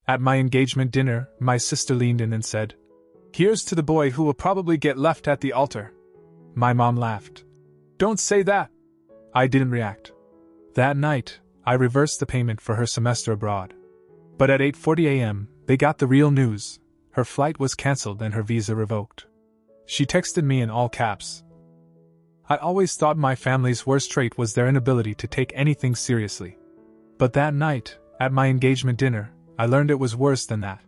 At my engagement dinner, my sister leaned in and said, "Here's to the boy who will probably get left at the altar." My mom laughed. "Don't say that." I didn't react. That night, I reversed the payment for her semester abroad. But at 8:40 a.m., they got the real news. Her flight was cancelled and her visa revoked. She texted me in all caps. I always thought my family's worst trait was their inability to take anything seriously. But that night, at my engagement dinner, I learned it was worse than that.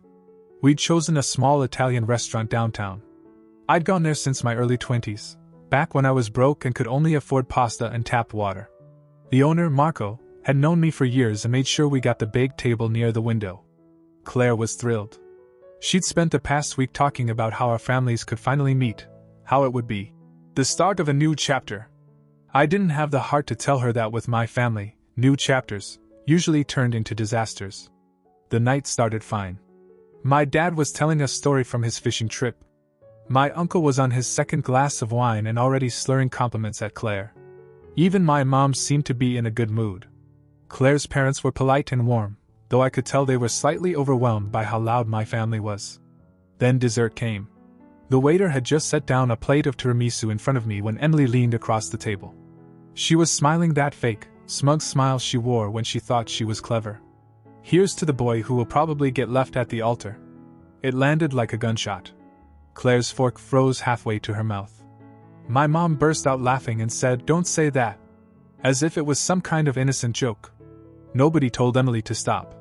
We'd chosen a small Italian restaurant downtown. I'd gone there since my early 20s, back when I was broke and could only afford pasta and tap water. The owner, Marco, had known me for years and made sure we got the big table near the window. Claire was thrilled. She'd spent the past week talking about how our families could finally meet, how it would be the start of a new chapter. I didn't have the heart to tell her that with my family, new chapters usually turned into disasters. The night started fine. My dad was telling a story from his fishing trip. My uncle was on his second glass of wine and already slurring compliments at Claire. Even my mom seemed to be in a good mood. Claire's parents were polite and warm, though I could tell they were slightly overwhelmed by how loud my family was. Then dessert came. The waiter had just set down a plate of tiramisu in front of me when Emily leaned across the table. She was smiling that fake, smug smile she wore when she thought she was clever. "Here's to the boy who will probably get left at the altar." It landed like a gunshot. Claire's fork froze halfway to her mouth. My mom burst out laughing and said, "Don't say that," as if it was some kind of innocent joke. Nobody told Emily to stop.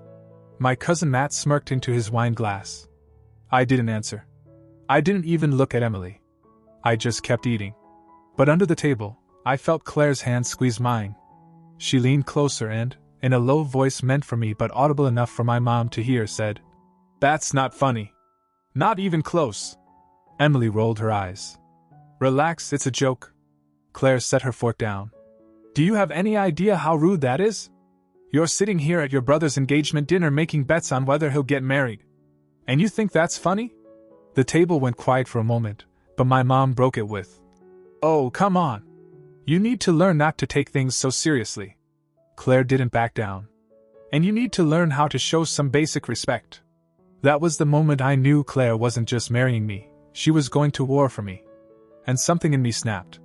My cousin Matt smirked into his wine glass. I didn't answer. I didn't even look at Emily. I just kept eating. But under the table, I felt Claire's hand squeeze mine. She leaned closer and, in a low voice meant for me but audible enough for my mom to hear, said, "That's not funny. Not even close." Emily rolled her eyes. "Relax, it's a joke." Claire set her fork down. "Do you have any idea how rude that is? You're sitting here at your brother's engagement dinner making bets on whether he'll get married. And you think that's funny?" The table went quiet for a moment, but my mom broke it with, "Oh, come on. You need to learn not to take things so seriously." Claire didn't back down. "And you need to learn how to show some basic respect." That was the moment I knew Claire wasn't just marrying me, she was going to war for me. And something in me snapped.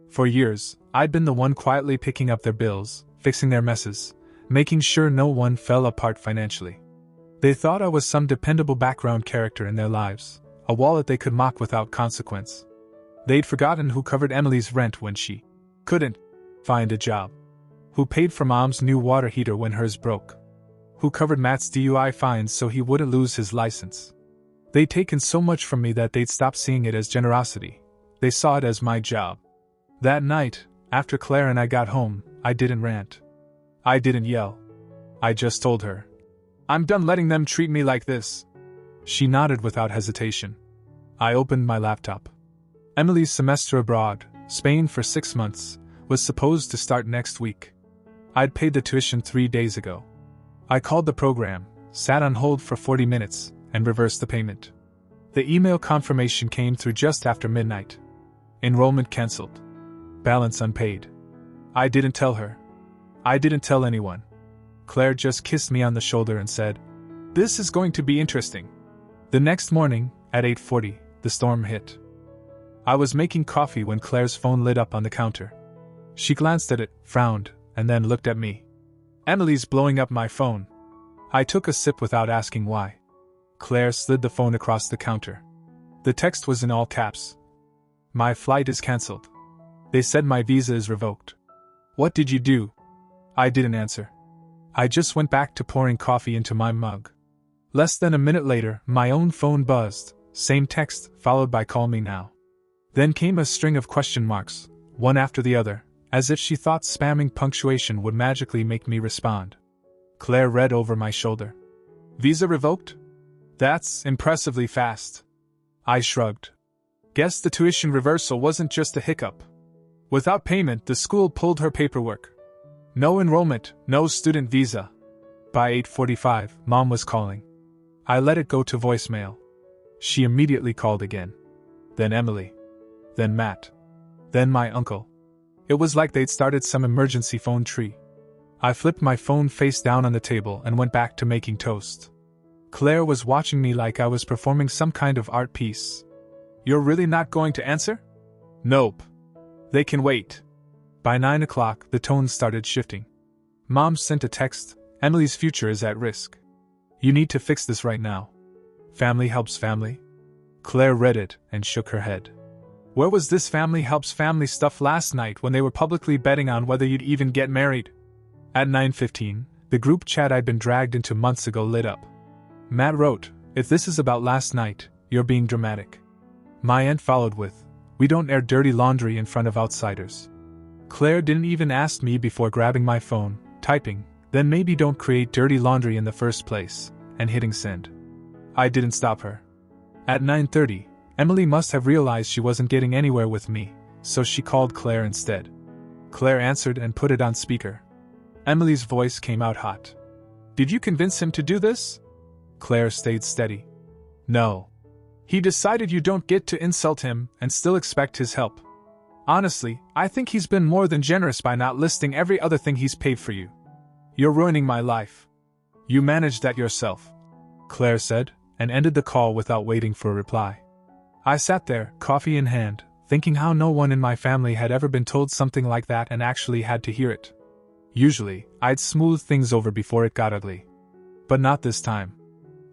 For years, I'd been the one quietly picking up their bills, fixing their messes, making sure no one fell apart financially. They thought I was some dependable background character in their lives, a wallet they could mock without consequence. They'd forgotten who covered Emily's rent when she couldn't find a job, who paid for Mom's new water heater when hers broke, who covered Matt's DUI fines so he wouldn't lose his license. They'd taken so much from me that they'd stopped seeing it as generosity. They saw it as my job. That night, after Claire and I got home, I didn't rant. I didn't yell. I just told her, "I'm done letting them treat me like this." She nodded without hesitation. I opened my laptop. Emily's semester abroad, Spain for 6 months, was supposed to start next week. I'd paid the tuition 3 days ago. I called the program, sat on hold for 40 minutes, and reversed the payment. The email confirmation came through just after midnight. Enrollment cancelled. Balance unpaid. I didn't tell her. I didn't tell anyone. Claire just kissed me on the shoulder and said, "This is going to be interesting." The next morning, at 8:40, the storm hit. I was making coffee when Claire's phone lit up on the counter. She glanced at it, frowned, and then looked at me. "Emily's blowing up my phone." I took a sip without asking why. Claire slid the phone across the counter. The text was in all caps. "My flight is cancelled. They said my visa is revoked." "What did you do?" I didn't answer. I just went back to pouring coffee into my mug. Less than a minute later, my own phone buzzed, same text, followed by "call me now." Then came a string of question marks, one after the other, as if she thought spamming punctuation would magically make me respond. Claire read over my shoulder. "Visa revoked? That's impressively fast." I shrugged. Guess the tuition reversal wasn't just a hiccup. Without payment, the school pulled her paperwork. No enrollment, no student visa. By 8:45, Mom was calling. I let it go to voicemail. She immediately called again. Then Emily. Then Matt. Then my uncle. It was like they'd started some emergency phone tree. I flipped my phone face down on the table and went back to making toast. Claire was watching me like I was performing some kind of art piece. You're really not going to answer? Nope. They can wait. By 9 o'clock, the tone started shifting. Mom sent a text, Emily's future is at risk. You need to fix this right now. Family helps family? Claire read it and shook her head. Where was this family helps family stuff last night when they were publicly betting on whether you'd even get married? At 9:15, the group chat I'd been dragged into months ago lit up. Matt wrote, if this is about last night, you're being dramatic. My aunt followed with, we don't air dirty laundry in front of outsiders. Claire didn't even ask me before grabbing my phone, typing, then maybe don't create dirty laundry in the first place, and hitting send. I didn't stop her. At 9:30, Emily must have realized she wasn't getting anywhere with me, so she called Claire instead. Claire answered and put it on speaker. Emily's voice came out hot. Did you convince him to do this? Claire stayed steady. No. He decided you don't get to insult him and still expect his help. Honestly, I think he's been more than generous by not listing every other thing he's paid for you. You're ruining my life. You managed that yourself, Claire said, and ended the call without waiting for a reply. I sat there, coffee in hand, thinking how no one in my family had ever been told something like that and actually had to hear it. Usually, I'd smooth things over before it got ugly. But not this time.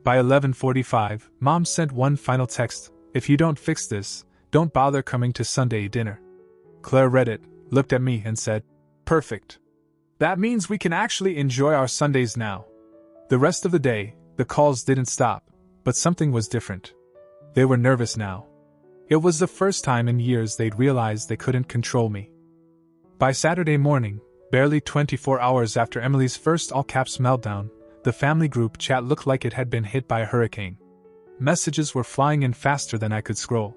By 11:45, Mom sent one final text, if you don't fix this, don't bother coming to Sunday dinner. Claire read it, looked at me and said, perfect. That means we can actually enjoy our Sundays now. The rest of the day, the calls didn't stop, but something was different. They were nervous now. It was the first time in years they'd realized they couldn't control me. By Saturday morning, barely 24 hours after Emily's first all-caps meltdown, the family group chat looked like it had been hit by a hurricane. Messages were flying in faster than I could scroll.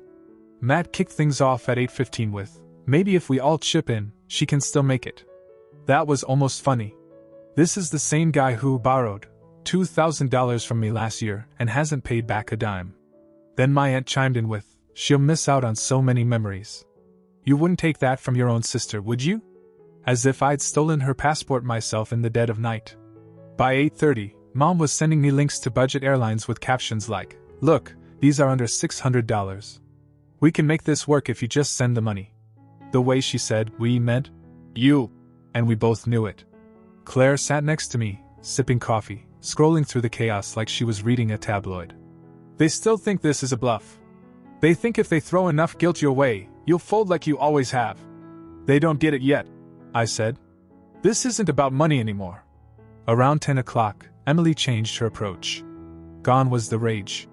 Matt kicked things off at 8:15 with, maybe if we all chip in, she can still make it. That was almost funny. This is the same guy who borrowed $2,000 from me last year and hasn't paid back a dime. Then my aunt chimed in with, she'll miss out on so many memories. You wouldn't take that from your own sister, would you? As if I'd stolen her passport myself in the dead of night. By 8:30, Mom was sending me links to budget airlines with captions like, look, these are under $600. We can make this work if you just send the money. The way she said we meant you, and we both knew it. Claire sat next to me, sipping coffee, scrolling through the chaos like she was reading a tabloid. They still think this is a bluff. They think if they throw enough guilt your way, you'll fold like you always have. They don't get it yet, I said. This isn't about money anymore. Around 10 o'clock, Emily changed her approach. Gone was the rage.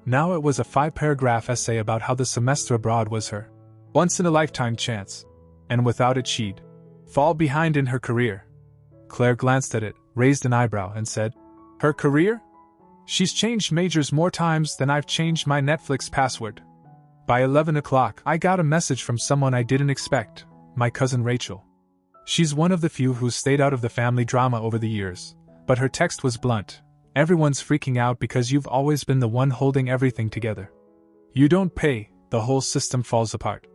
Now it was a 5-paragraph essay about how the semester abroad was her once-in-a-lifetime chance, and without it she'd fall behind in her career. Claire glanced at it, raised an eyebrow, and said, her career? She's changed majors more times than I've changed my Netflix password. By 11 o'clock, I got a message from someone I didn't expect, my cousin Rachel. She's one of the few who's stayed out of the family drama over the years, but her text was blunt. Everyone's freaking out because you've always been the one holding everything together. You don't pay, the whole system falls apart.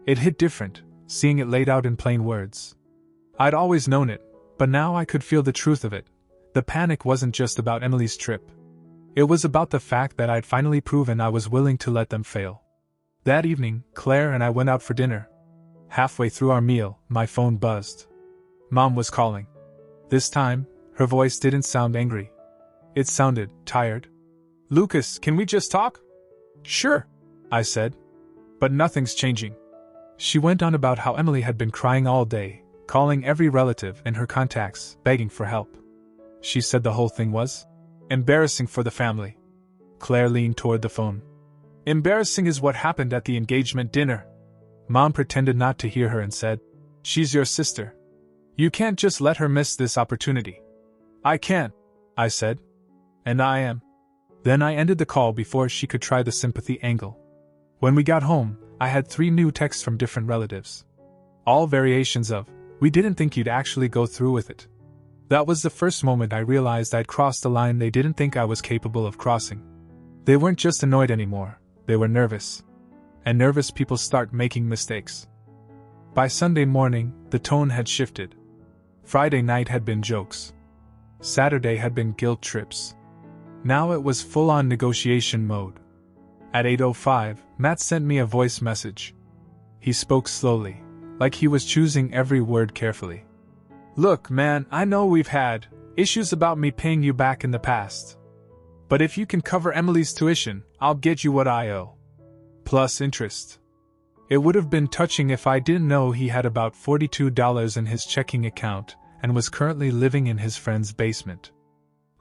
It hit different, seeing it laid out in plain words. I'd always known it, but now I could feel the truth of it. The panic wasn't just about Emily's trip. It was about the fact that I'd finally proven I was willing to let them fail. That evening, Claire and I went out for dinner. Halfway through our meal, my phone buzzed. Mom was calling. This time, her voice didn't sound angry. It sounded tired. Lucas, can we just talk? Sure, I said. But nothing's changing. She went on about how Emily had been crying all day, calling every relative in her contacts, begging for help. She said the whole thing was embarrassing for the family. Claire leaned toward the phone. Embarrassing is what happened at the engagement dinner. Mom pretended not to hear her and said, she's your sister. You can't just let her miss this opportunity. I can't, I said. And I am. Then I ended the call before she could try the sympathy angle. When we got home, I had 3 new texts from different relatives. All variations of, we didn't think you'd actually go through with it. That was the first moment I realized I'd crossed a line they didn't think I was capable of crossing. They weren't just annoyed anymore, they were nervous. And nervous people start making mistakes. By Sunday morning, the tone had shifted. Friday night had been jokes. Saturday had been guilt trips. Now it was full-on negotiation mode. At 8:05, Matt sent me a voice message. He spoke slowly, like he was choosing every word carefully. Look, man, I know we've had issues about me paying you back in the past. But if you can cover Emily's tuition, I'll get you what I owe. Plus interest. It would have been touching if I didn't know he had about $42 in his checking account and was currently living in his friend's basement.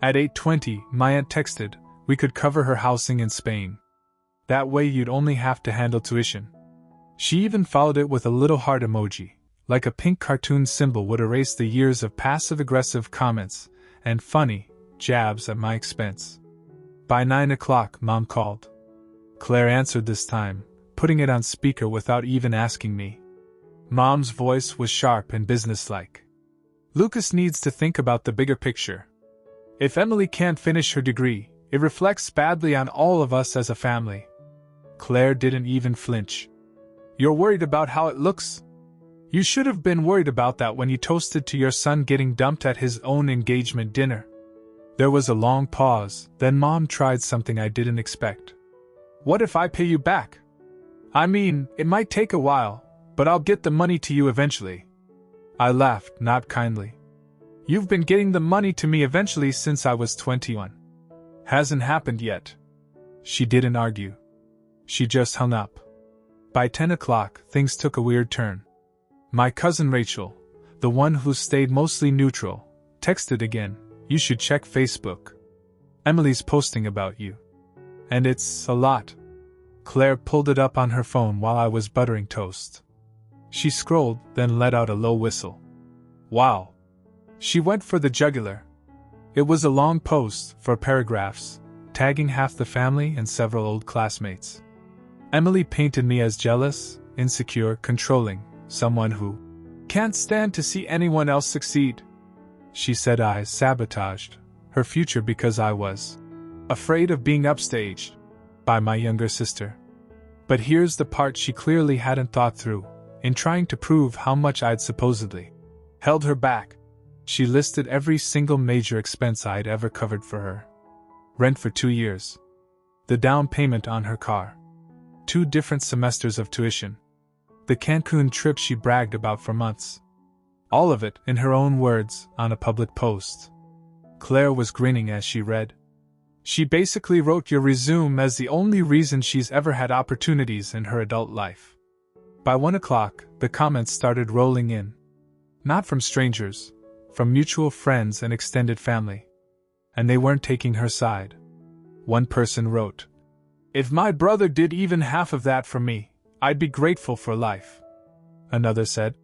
At 8:20, my aunt texted, we could cover her housing in Spain. That way you'd only have to handle tuition. She even followed it with a little heart emoji, like a pink cartoon symbol would erase the years of passive-aggressive comments and funny jabs at my expense. By 9 o'clock, Mom called. Claire answered this time, putting it on speaker without even asking me. Mom's voice was sharp and businesslike. Lucas needs to think about the bigger picture. If Emily can't finish her degree, it reflects badly on all of us as a family. Claire didn't even flinch. You're worried about how it looks? You should have been worried about that when you toasted to your son getting dumped at his own engagement dinner. There was a long pause, then Mom tried something I didn't expect. What if I pay you back? I mean, it might take a while, but I'll get the money to you eventually. I laughed, not kindly. You've been getting the money to me eventually since I was 21. Hasn't happened yet. She didn't argue. She just hung up. By 10 o'clock, things took a weird turn. My cousin Rachel, the one who stayed mostly neutral, texted again, you should check Facebook. Emily's posting about you. And it's a lot. Claire pulled it up on her phone while I was buttering toast. She scrolled, then let out a low whistle. Wow. She went for the jugular. It was a long post, 4 paragraphs, tagging half the family and several old classmates. Emily painted me as jealous, insecure, controlling, someone who can't stand to see anyone else succeed. She said I sabotaged her future because I was afraid of being upstaged by my younger sister. But here's the part she clearly hadn't thought through. In trying to prove how much I'd supposedly held her back, she listed every single major expense I'd ever covered for her. Rent for 2 years. The down payment on her car. 2 different semesters of tuition. The Cancun trip she bragged about for months. All of it, in her own words, on a public post. Claire was grinning as she read. She basically wrote your resume as the only reason she's ever had opportunities in her adult life. By 1 o'clock, the comments started rolling in. Not from strangers, from mutual friends and extended family. And they weren't taking her side. One person wrote, if my brother did even half of that for me, I'd be grateful for life. Another said,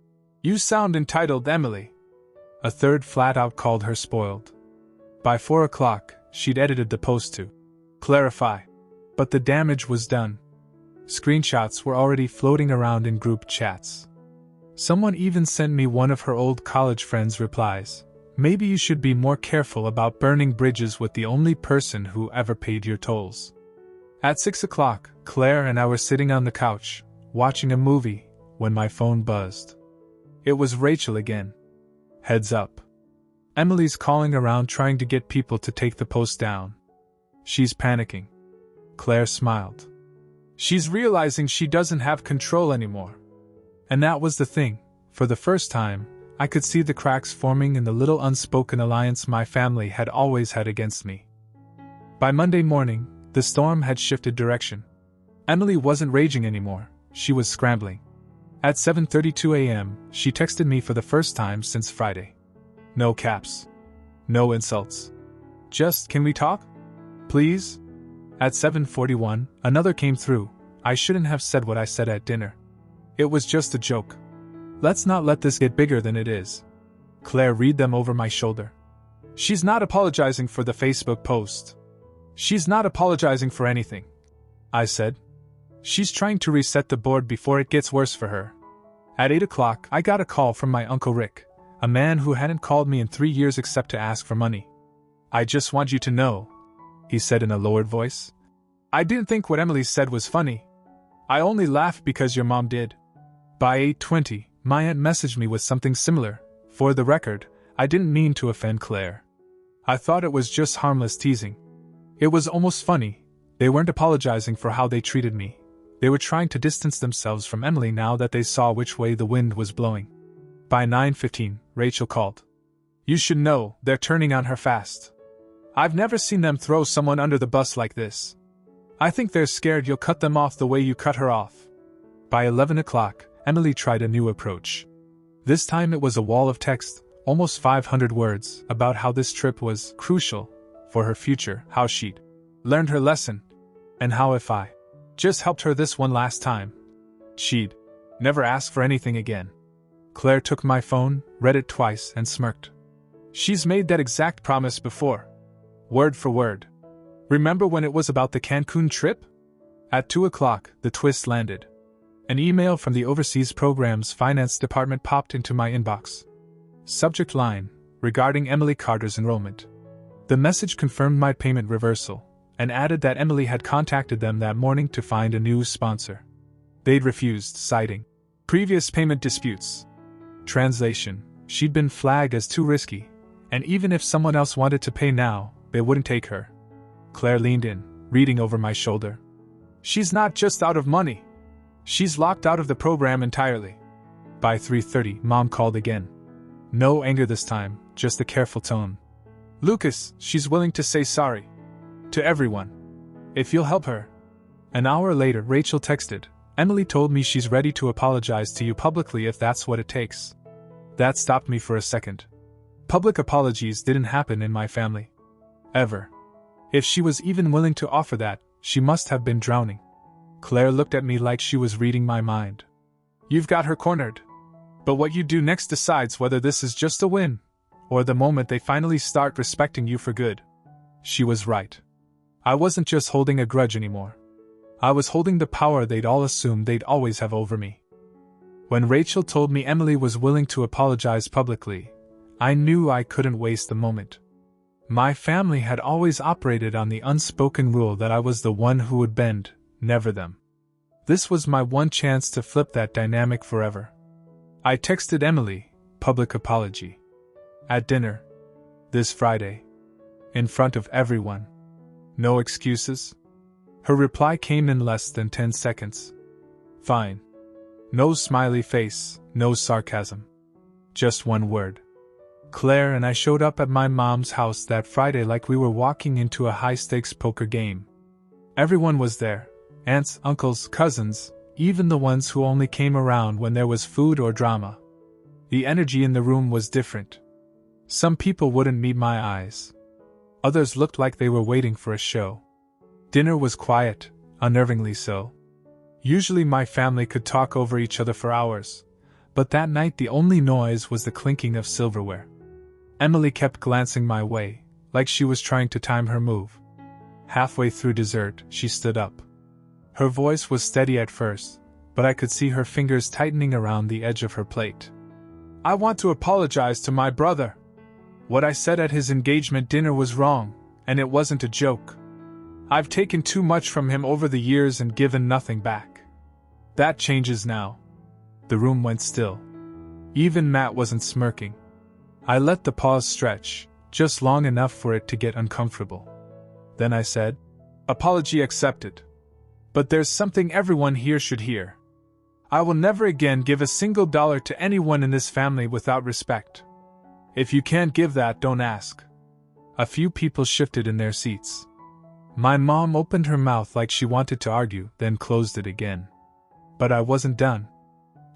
you sound entitled, Emily. A third flat out called her spoiled. By 4 o'clock, she'd edited the post to clarify. But the damage was done. Screenshots were already floating around in group chats. Someone even sent me one of her old college friends' replies. Maybe you should be more careful about burning bridges with the only person who ever paid your tolls. At 6 o'clock, Claire and I were sitting on the couch, watching a movie, when my phone buzzed. It was Rachel again. Heads up. Emily's calling around trying to get people to take the post down. She's panicking. Claire smiled. She's realizing she doesn't have control anymore. And that was the thing. For the first time, I could see the cracks forming in the little unspoken alliance my family had always had against me. By Monday morning, the storm had shifted direction. Emily wasn't raging anymore, she was scrambling. At 7:32 a.m., she texted me for the first time since Friday. No caps. No insults. Just, can we talk? Please? At 7:41, another came through. I shouldn't have said what I said at dinner. It was just a joke. Let's not let this get bigger than it is. Claire read them over my shoulder. She's not apologizing for the Facebook post. She's not apologizing for anything, I said. She's trying to reset the board before it gets worse for her. At 8 o'clock, I got a call from my Uncle Rick, a man who hadn't called me in 3 years except to ask for money. I just want you to know, he said in a lowered voice. I didn't think what Emily said was funny. I only laughed because your mom did. By 8:20, my aunt messaged me with something similar. For the record, I didn't mean to offend Claire. I thought it was just harmless teasing. It was almost funny. They weren't apologizing for how they treated me. They were trying to distance themselves from Emily now that they saw which way the wind was blowing. By 9:15, Rachel called. "You should know, they're turning on her fast. I've never seen them throw someone under the bus like this. I think they're scared you'll cut them off the way you cut her off." By 11 o'clock, Emily tried a new approach. This time it was a wall of text, almost 500 words, about how this trip was crucial for her future, how she'd learned her lesson, and how if I just helped her this one last time, she'd never ask for anything again. Claire took my phone, read it twice, and smirked. "She's made that exact promise before. Word for word. Remember when it was about the Cancun trip?" At 2 o'clock, the twist landed. An email from the Overseas Programs Finance Department popped into my inbox. Subject line, regarding Emily Carter's enrollment. The message confirmed my payment reversal, and added that Emily had contacted them that morning to find a new sponsor. They'd refused, citing previous payment disputes. Translation, she'd been flagged as too risky, and even if someone else wanted to pay now, they wouldn't take her. Claire leaned in, reading over my shoulder. "She's not just out of money. She's locked out of the program entirely." By 3:30, Mom called again. No anger this time, just a careful tone. "Lucas, she's willing to say sorry. To everyone. If you'll help her." An hour later, Rachel texted, "Emily told me she's ready to apologize to you publicly if that's what it takes." That stopped me for a second. Public apologies didn't happen in my family. Ever. If she was even willing to offer that, she must have been drowning. Claire looked at me like she was reading my mind. "You've got her cornered. But what you do next decides whether this is just a win, or the moment they finally start respecting you for good." She was right. I wasn't just holding a grudge anymore. I was holding the power they'd all assumed they'd always have over me. When Rachel told me Emily was willing to apologize publicly, I knew I couldn't waste the moment. My family had always operated on the unspoken rule that I was the one who would bend, never them. This was my one chance to flip that dynamic forever. I texted Emily, public apology. At dinner. This Friday. In front of everyone. No excuses. Her reply came in less than 10 seconds. "Fine." No smiley face, no sarcasm. Just one word. Claire and I showed up at my mom's house that Friday like we were walking into a high-stakes poker game. Everyone was there. Aunts, uncles, cousins, even the ones who only came around when there was food or drama. The energy in the room was different. Some people wouldn't meet my eyes. Others looked like they were waiting for a show. Dinner was quiet, unnervingly so. Usually my family could talk over each other for hours, but that night the only noise was the clinking of silverware. Emily kept glancing my way, like she was trying to time her move. Halfway through dessert, she stood up. Her voice was steady at first, but I could see her fingers tightening around the edge of her plate. "I want to apologize to my brother. What I said at his engagement dinner was wrong, and it wasn't a joke. I've taken too much from him over the years and given nothing back. That changes now." The room went still. Even Matt wasn't smirking. I let the pause stretch, just long enough for it to get uncomfortable. Then I said, "Apology accepted. But there's something everyone here should hear. I will never again give a single dollar to anyone in this family without respect. If you can't give that, don't ask." A few people shifted in their seats. My mom opened her mouth like she wanted to argue, then closed it again. But I wasn't done.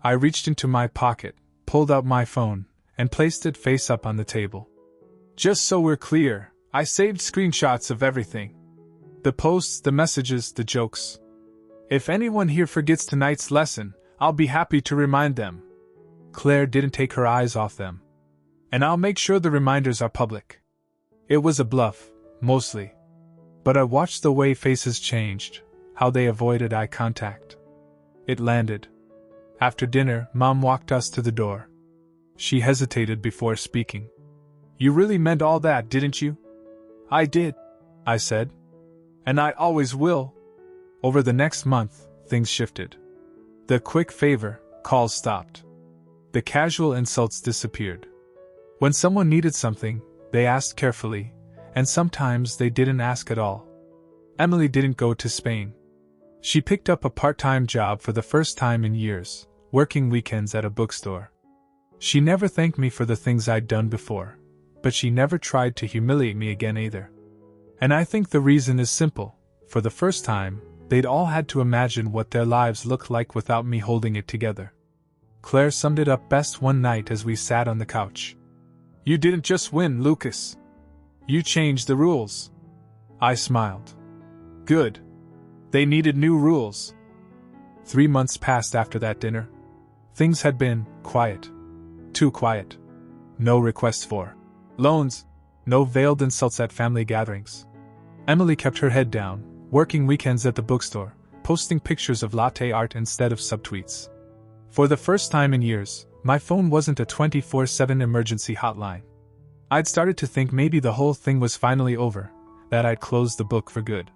I reached into my pocket, pulled out my phone, and placed it face up on the table. "Just so we're clear, I saved screenshots of everything. The posts, the messages, the jokes. If anyone here forgets tonight's lesson, I'll be happy to remind them." Claire didn't take her eyes off them. "And I'll make sure the reminders are public." It was a bluff, mostly. But I watched the way faces changed, how they avoided eye contact. It landed. After dinner, Mom walked us to the door. She hesitated before speaking. "You really meant all that, didn't you?" "I did," I said. "And I always will." Over the next month, things shifted. The quick favor calls stopped. The casual insults disappeared. When someone needed something, they asked carefully, and sometimes they didn't ask at all. Emily didn't go to Spain. She picked up a part-time job for the first time in years, working weekends at a bookstore. She never thanked me for the things I'd done before, but she never tried to humiliate me again either. And I think the reason is simple. For the first time, they'd all had to imagine what their lives looked like without me holding it together. Claire summed it up best one night as we sat on the couch. "You didn't just win, Lucas. You changed the rules." I smiled. "Good. They needed new rules." 3 months passed after that dinner. Things had been quiet. Too quiet. No requests for loans. No veiled insults at family gatherings. Emily kept her head down, working weekends at the bookstore, posting pictures of latte art instead of subtweets. For the first time in years, my phone wasn't a 24/7 emergency hotline. I'd started to think maybe the whole thing was finally over, that I'd closed the book for good.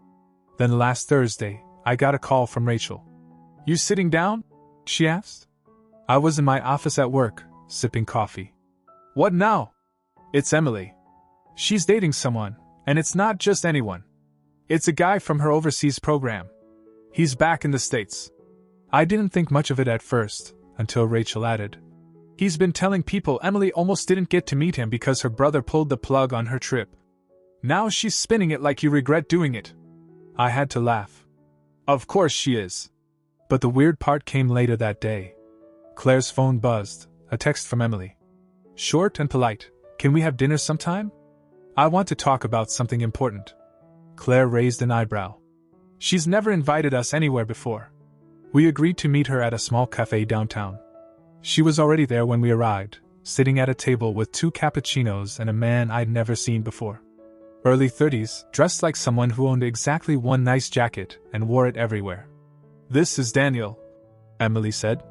Then last Thursday, I got a call from Rachel. "You sitting down?" she asked. I was in my office at work, sipping coffee. "What now?" "It's Emily. She's dating someone, and it's not just anyone. It's a guy from her overseas program. He's back in the States." I didn't think much of it at first, until Rachel added, "He's been telling people Emily almost didn't get to meet him because her brother pulled the plug on her trip. Now she's spinning it like you regret doing it." I had to laugh. Of course she is. But the weird part came later that day. Claire's phone buzzed, a text from Emily. Short and polite, "Can we have dinner sometime? I want to talk about something important." Claire raised an eyebrow. She's never invited us anywhere before. We agreed to meet her at a small cafe downtown. She was already there when we arrived, sitting at a table with 2 cappuccinos and a man I'd never seen before. Early 30s, dressed like someone who owned exactly one nice jacket and wore it everywhere. "This is Daniel," Emily said.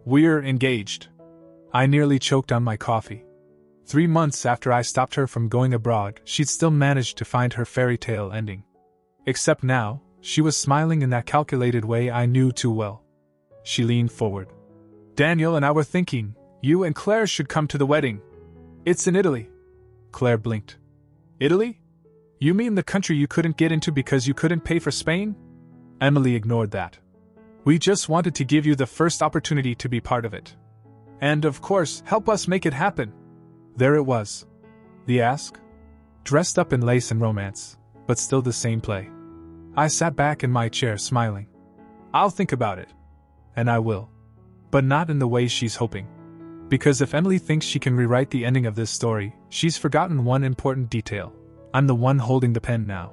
"We're engaged." I nearly choked on my coffee. 3 months after I stopped her from going abroad, she'd still managed to find her fairy tale ending. Except now, she was smiling in that calculated way I knew too well. She leaned forward. "Daniel and I were thinking, you and Claire should come to the wedding. It's in Italy." Claire blinked. "Italy? You mean the country you couldn't get into because you couldn't pay for Spain?" Emily ignored that. "We just wanted to give you the first opportunity to be part of it. And, of course, help us make it happen." There it was. The ask. Dressed up in lace and romance, but still the same play. I sat back in my chair smiling. "I'll think about it. And I will. But not in the way she's hoping. Because if Emily thinks she can rewrite the ending of this story, she's forgotten one important detail. I'm the one holding the pen now."